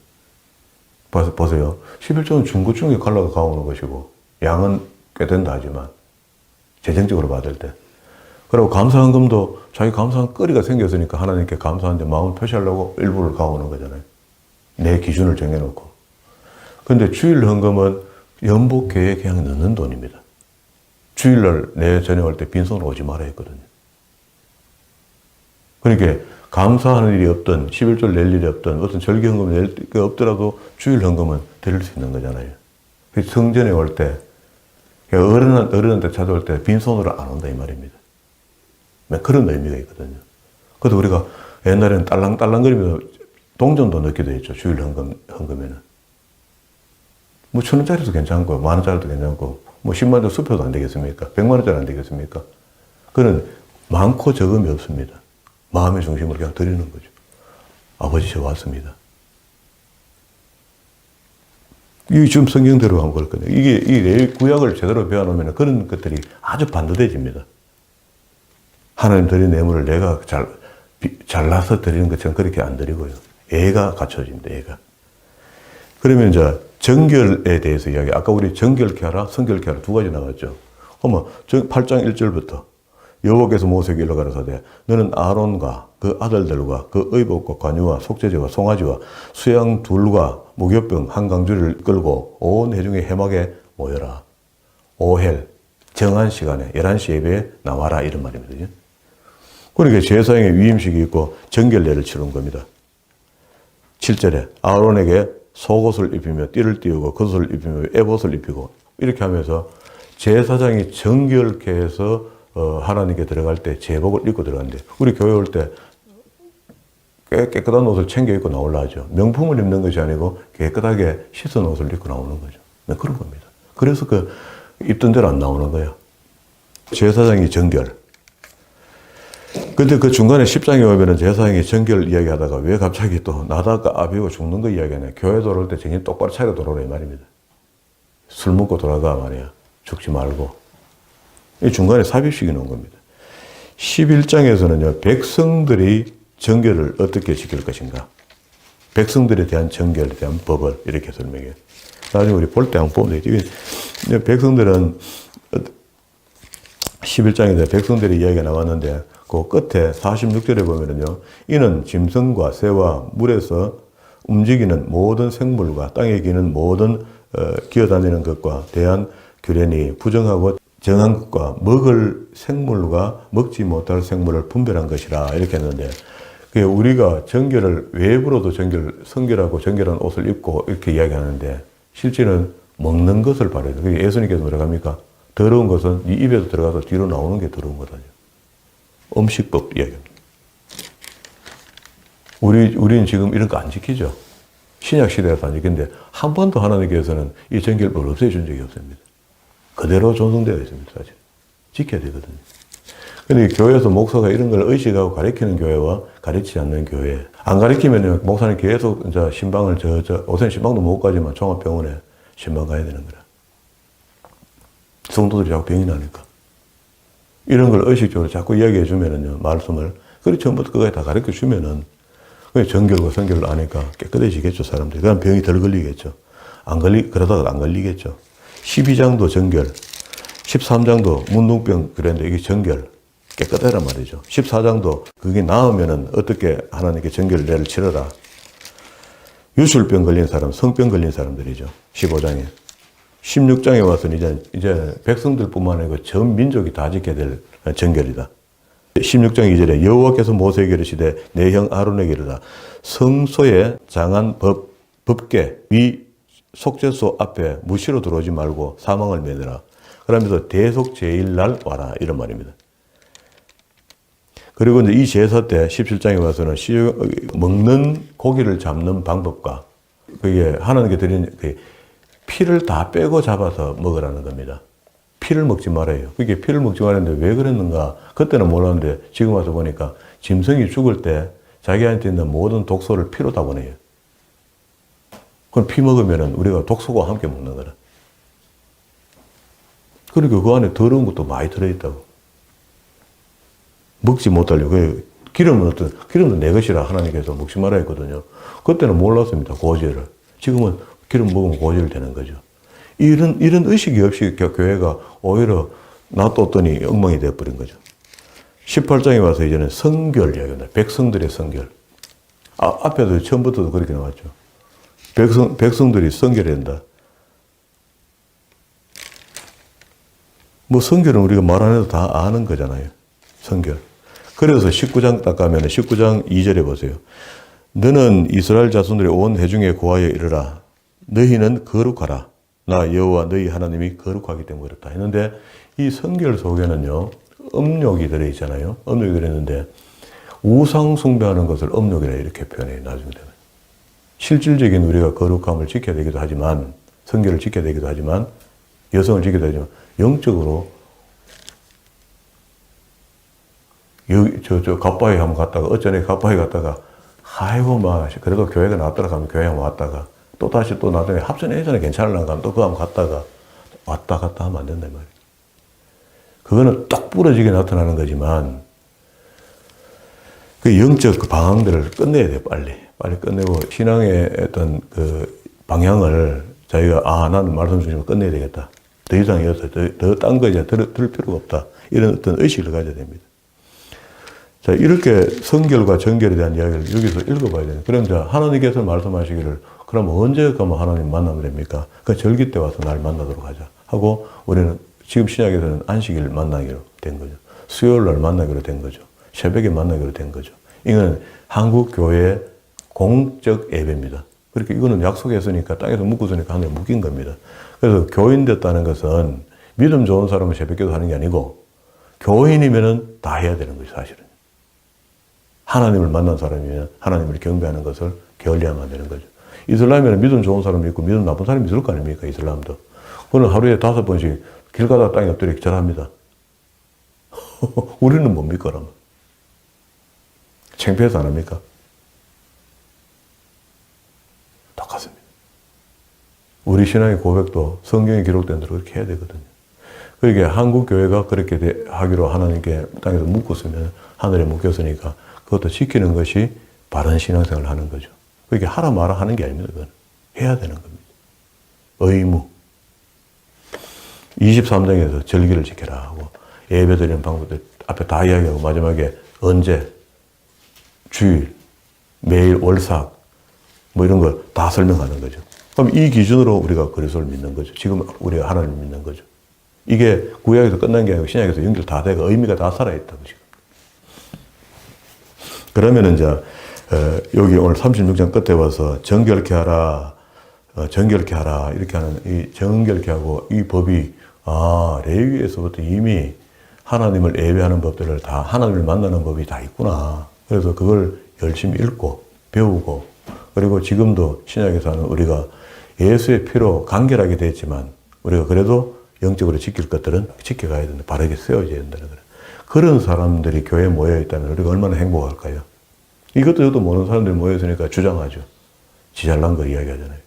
보세요. 11조는 중고 중에 갈라가 가오는 것이고 양은 꽤 된다 하지만 재정적으로 받을 때. 그리고 감사헌금도 자기 감사한 거리가 생겼으니까 하나님께 감사한데 마음을 표시하려고 일부를 가오는 거잖아요. 내 기준을 정해놓고. 근데 주일 헌금은 연복 계획에 그냥 넣는 돈입니다. 주일날 내 저녁할 때 빈손으로 오지 말아야 했거든요. 그러니까 감사하는 일이 없든 11조를 낼 일이 없든 어떤 절기헌금을 낼 게 없더라도 주일 헌금은 드릴 수 있는 거잖아요. 성전에 올 때 어른한테 찾아올 때 빈손으로 안 온다 이 말입니다. 그런 의미가 있거든요. 그래서 우리가 옛날에는 딸랑딸랑거리면서 동전도 넣기도 했죠. 주일 헌금에는. 뭐 1,000원짜리도 괜찮고, 10,000원짜리도 괜찮고, 뭐 10만원 수표도 안 되겠습니까? 100만원짜리 안 되겠습니까? 그는 많고 적음이 없습니다. 마음의 중심을 그냥 드리는 거죠. 아버지, 저 왔습니다. 이 지금 성경대로 한 걸 거예요. 이 구약을 제대로 배워놓으면 그런 것들이 아주 반듯해집니다. 하나님 드린 뇌물을 내가 잘라서 드리는 것처럼 그렇게 안 드리고요. 애가 갖춰집니다, 애가. 그러면 이제 정결에 대해서 이야기, 아까 우리 정결케 하라, 성결케 하라 두 가지 나왔죠. 그러면 8장 1절부터 여호와께서 모세에게 일러 가라사대 너는 아론과 그 아들들과 그 의복과 관유와 속죄제와 송아지와 수양 둘과 무교병 한 강주를 끌고 온 회중의 해막에 모여라. 오헬, 정한 시간에 11시 예배에 나와라 이런 말입니다. 그러니까 제사장의 위임식이 있고 정결례를 치른 겁니다. 7절에 아론에게 속옷을 입히며 띠를 띄우고 겉옷을 입히며 에봇을 입히고 이렇게 하면서 제사장이 정결케 해서 하나님께 들어갈 때 제복을 입고 들어가는데 우리 교회 올 때 깨끗한 옷을 챙겨 입고 나오려 하죠. 명품을 입는 것이 아니고 깨끗하게 씻은 옷을 입고 나오는 거죠. 네, 그런 겁니다. 그래서 그 입던 대로 안 나오는 거예요. 제사장이 정결. 근데 그 중간에 10장에 오면은 제사장이 정결 이야기 하다가 왜 갑자기 또 나다가 아비고 죽는 거 이야기하네. 교회 돌아올 때 정신 똑바로 차리고 돌아오라 이 말입니다. 술 먹고 돌아가 말이야. 죽지 말고. 이 중간에 삽입식이 나온 겁니다. 11장에서는요, 백성들이 정결을 어떻게 지킬 것인가. 백성들에 대한 정결에 대한 법을 이렇게 설명해요. 나중에 우리 볼 때 한번 보면 되지. 백성들은 11장에 백성들의 이야기가 나왔는데 그 끝에 46절에 보면은요, 이는 짐승과 새와 물에서 움직이는 모든 생물과 땅에 기는 모든 기어다니는 것과 대한 규례니 부정하고 정한 것과 먹을 생물과 먹지 못할 생물을 분별한 것이라 이렇게 했는데 우리가 정결을 외부로도 성결하고 정결한 옷을 입고 이렇게 이야기하는데 실제는 먹는 것을 바라요. 그게 예수님께서 뭐라고 합니까? 더러운 것은 네 입에서 들어가서 뒤로 나오는 게 더러운 거다. 음식법 이야기합니다. 우리는 지금 이런 거 안 지키죠. 신약 시대에도 안 지키는데 한 번도 하나님께서는 이 정결법을 없애준 적이 없습니다. 그대로 존성되어 있습니다. 사실. 지켜야 되거든요. 근데 교회에서 목사가 이런 걸 의식하고 가르치는 교회와 가르치지 않는 교회. 안 가르치면 목사님 계속 이제 신방을 요새는 신방도 못 가지만 종합병원에 신방 가야 되는 거라. 성도들이 자꾸 병이 나니까. 이런 걸 의식적으로 자꾸 이야기해 주면은요, 말씀을. 그리고 처음부터 그거에 다 가르쳐 주면은, 정결과 성결을 아니까 깨끗해지겠죠, 사람들이. 그럼 병이 덜 걸리겠죠. 그러다가 안 걸리겠죠. 12장도 정결, 13장도 문둥병 그랬는데 이게 정결, 깨끗하란 말이죠. 14장도 그게 나으면은 어떻게 하나님께 정결례를 치러라. 유술병 걸린 사람, 성병 걸린 사람들이죠. 15장에. 16장에 와서는 이제 백성들뿐만 아니고 전 민족이 다 지켜야 될 정결이다. 16장 2절에 여호와께서 모세에게 이르시되 내 형 아론에게 이르라. 성소에 장한 법궤 위 속죄소 앞에 무시로 들어오지 말고 사망을 맺으라. 그러면서 대속 제일날 와라 이런 말입니다. 그리고 이제 이 제사 때 17장에 와서는 먹는 고기를 잡는 방법과 그게 하나님께 드린 피를 다 빼고 잡아서 먹으라는 겁니다. 피를 먹지 말아요. 그게 피를 먹지 말았는데 왜 그랬는가? 그때는 몰랐는데 지금 와서 보니까 짐승이 죽을 때 자기한테 있는 모든 독소를 피로 다 보내요. 그럼 피 먹으면 우리가 독소와 함께 먹는 거라. 그러니까 그 안에 더러운 것도 많이 들어있다고. 먹지 못하려고. 기름은 내 것이라 하나님께서 먹지 말아야 했거든요. 그때는 몰랐습니다. 고지를. 지금은 기름 먹으면 고지를 되는 거죠. 이런 의식이 없이 교회가 오히려 놔뒀더니 엉망이 되어버린 거죠. 18장에 와서 이제는 성결 이야기입니다. 백성들의 성결. 앞에도 처음부터도 그렇게 나왔죠. 백성들이 성결해야 된다. 뭐 성결은 우리가 말 안 해도 다 아는 거잖아요. 성결. 그래서 19장 딱 가면 19장 2절에 보세요. 너는 이스라엘 자손들의 온 회중에 고하여 이르라. 너희는 거룩하라. 나 여호와 너희 하나님이 거룩하기 때문에 그렇다 했는데 이 성결 속에는요. 음욕이 들어있잖아요. 음욕이 들어있는데 우상 숭배하는 것을 업욕이라 이렇게 표현해요. 나중에 되면. 실질적인 우리가 거룩함을 지켜야 되기도 하지만, 성결을 지켜야 되기도 하지만, 여성을 지켜야 되지만, 영적으로 여기 갓바위 한번 갔다가 어쩌네 갓바위 갔다가 아이고 막 그래도 교회가 낫더라 하면 교회 한번 왔다가 또 다시 또 나중에 합전에 예전에 괜찮으려고 하면 또 그거 한번 갔다가 왔다 갔다 하면 안 된단 말이에요. 그거는 딱 부러지게 나타나는 거지만 그 영적 그 방황들을 끝내야 돼요. 빨리 끝내고 신앙의 어떤 그 방향을 자기가 나는 말씀 중심으로 끝내야 되겠다. 더 이상 이어서 더 딴 거 이제 들을 필요가 없다. 이런 어떤 의식을 가져야 됩니다. 자, 이렇게 성결과 정결에 대한 이야기를 여기서 읽어봐야 돼요. 그럼 자, 하나님께서 말씀하시기를, 그럼 언제 가면 하나님 만나면 됩니까? 그 절기 때 와서 날 만나도록 하자. 하고, 우리는 지금 신약에서는 안식일 만나기로 된 거죠. 수요일 날 만나기로 된 거죠. 새벽에 만나기로 된 거죠. 이건 한국 교회의 공적 예배입니다. 그렇게 이거는 약속했으니까 땅에서 묶었으니까 하늘에 묶인 겁니다. 그래서 교인 됐다는 것은 믿음 좋은 사람은 새벽기도 하는 게 아니고 교인이면은 다 해야 되는 거죠, 사실은. 하나님을 만난 사람이면 하나님을 경배하는 것을 게을리하면 안 되는 거죠. 이슬람에는 믿음 좋은 사람이 있고 믿음 나쁜 사람이 있을 거 아닙니까? 이슬람도. 그거는 하루에 5번씩 길 가다가 땅에 엎드려 기절합니다. 우리는 뭡니까, 그러면? 창피해서 안 합니까? 똑같습니다. 우리 신앙의 고백도 성경에 기록된 대로 그렇게 해야 되거든요. 그러니까 한국 교회가 그렇게 하기로 하나님께 땅에서 묶었으면 하늘에 묶였으니까 그것도 지키는 것이 바른 신앙생활을 하는 거죠. 그게 하라 마라 하는 게 아닙니다. 그건 해야 되는 겁니다. 의무. 23장에서 절기를 지켜라 하고 예배 드리는 방법들 앞에 다 이야기하고 마지막에 언제, 주일, 매일 월삭 뭐 이런 걸 다 설명하는 거죠. 그럼 이 기준으로 우리가 그리스도를 믿는 거죠. 지금 우리가 하나님을 믿는 거죠. 이게 구약에서 끝난 게 아니고 신약에서 연결 다 되고 의미가 다 살아있다고 지금. 그러면은 이제 여기 오늘 36장 끝에 와서 정결케 하라, 정결케 하라 이렇게 하는 이 정결케 하고 이 법이 레위기에서부터 이미 하나님을 예배하는 법들을 다 하나님을 만나는 법이 다 있구나. 그래서 그걸 열심히 읽고 배우고 그리고 지금도 신약에서 하는 우리가 예수의 피로 간결하게 됐지만 우리가 그래도 영적으로 지킬 것들은 지켜가야 된다. 바르게 세워져야 된다는 거예요. 그런 사람들이 교회에 모여 있다면 우리가 얼마나 행복할까요? 이것도 저도 모르는 사람들이 모여있으니까 주장하죠. 지 잘난 거 이야기하잖아요.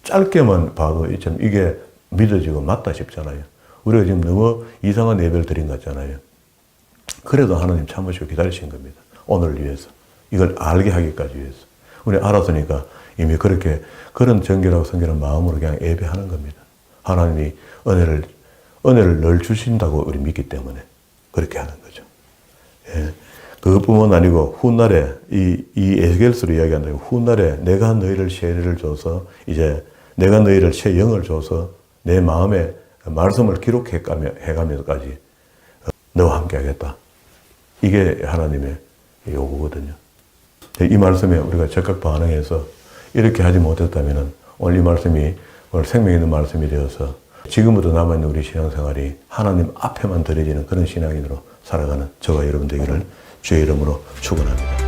짧게만 봐도 참 이게 믿어지고 맞다 싶잖아요. 우리가 지금 너무 이상한 예배를 드린 것 같잖아요. 그래도 하나님 참으시고 기다리신 겁니다. 오늘을 위해서. 이걸 알게 하기까지 위해서. 우리 알았으니까 이미 그렇게 그런 정결하고 성결한 마음으로 그냥 예배하는 겁니다. 하나님이 은혜를 늘 주신다고 우리 믿기 때문에 그렇게 하는 거죠. 예. 그것뿐만 아니고 훗날에 이 에스겔서로 이야기한다고 훗날에 내가 너희를 세례를 줘서 이제 내가 너희를 새 영을 줘서 내 마음에 말씀을 기록해가면서까지 너와 함께 하겠다. 이게 하나님의 요구거든요. 이 말씀에 우리가 적극 반응해서 이렇게 하지 못했다면 오늘 이 말씀이 오늘 생명 있는 말씀이 되어서 지금부터 남아있는 우리 신앙생활이 하나님 앞에만 드려지는 그런 신앙인으로 살아가는 저와 여러분 되기를 주의 이름으로 축원합니다.